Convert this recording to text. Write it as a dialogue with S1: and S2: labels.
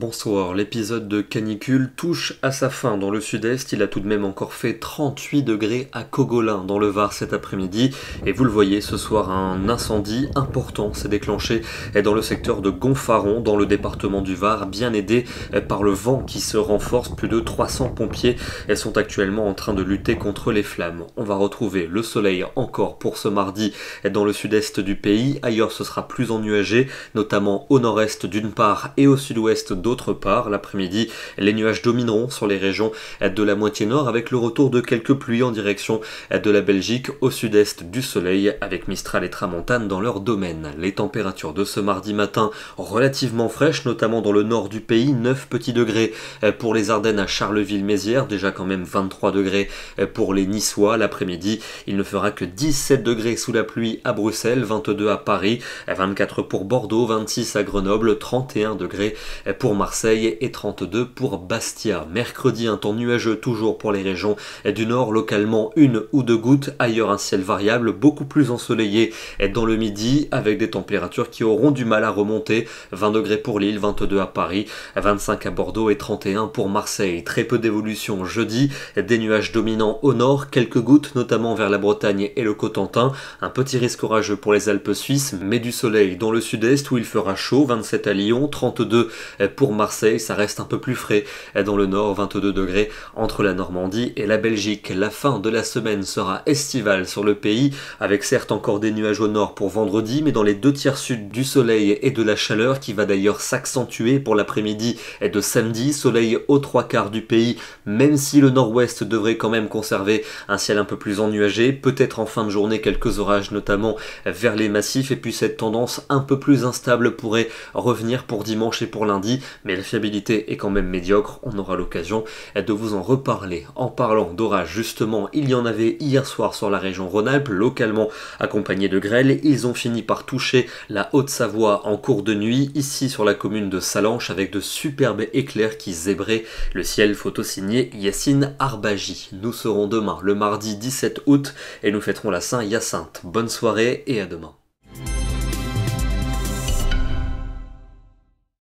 S1: Bonsoir, l'épisode de canicule touche à sa fin dans le sud-est. Il a tout de même encore fait 38 degrés à Cogolin dans le Var cet après-midi. Et vous le voyez, ce soir, un incendie important s'est déclenché dans le secteur de Gonfaron, dans le département du Var, bien aidé par le vent qui se renforce. Plus de 300 pompiers sont actuellement en train de lutter contre les flammes. On va retrouver le soleil encore pour ce mardi dans le sud-est du pays. Ailleurs, ce sera plus ennuagé, notamment au nord-est d'une part et au sud-ouest d'autre part. L'après-midi, les nuages domineront sur les régions de la moitié nord avec le retour de quelques pluies en direction de la Belgique, au sud-est du soleil avec Mistral et Tramontane dans leur domaine. Les températures de ce mardi matin relativement fraîches, notamment dans le nord du pays, 9 petits degrés pour les Ardennes à Charleville-Mézières, déjà quand même 23 degrés pour les Niçois. L'après-midi, il ne fera que 17 degrés sous la pluie à Bruxelles, 22 à Paris, 24 pour Bordeaux, 26 à Grenoble, 31 degrés pour Marseille et 32 pour Bastia. Mercredi, un temps nuageux toujours pour les régions du nord, localement une ou deux gouttes, ailleurs un ciel variable, beaucoup plus ensoleillé dans le midi avec des températures qui auront du mal à remonter, 20 degrés pour Lille, 22 à Paris, 25 à Bordeaux et 31 pour Marseille. Très peu d'évolution jeudi, des nuages dominants au nord, quelques gouttes notamment vers la Bretagne et le Cotentin, un petit risque orageux pour les Alpes suisses, mais du soleil dans le sud-est où il fera chaud, 27 à Lyon, 32 pour Marseille, ça reste un peu plus frais dans le nord, 22 degrés entre la Normandie et la Belgique. La fin de la semaine sera estivale sur le pays, avec certes encore des nuages au nord pour vendredi, mais dans les deux tiers sud du soleil et de la chaleur qui va d'ailleurs s'accentuer pour l'après-midi de samedi. Soleil aux trois quarts du pays, même si le nord-ouest devrait quand même conserver un ciel un peu plus ennuagé, peut-être en fin de journée quelques orages notamment vers les massifs, et puis cette tendance un peu plus instable pourrait revenir pour dimanche et pour lundi, mais la fiabilité est quand même médiocre. On aura l'occasion de vous en reparler. En parlant d'orage, justement, il y en avait hier soir sur la région Rhône-Alpes, localement accompagnés de grêle. Ils ont fini par toucher la Haute-Savoie en cours de nuit, ici sur la commune de Salanches, avec de superbes éclairs qui zébraient le ciel. Photo signée Yassine Arbaji. Nous serons demain, le mardi 17 août, et nous fêterons la Saint-Hyacinthe. Bonne soirée et à demain.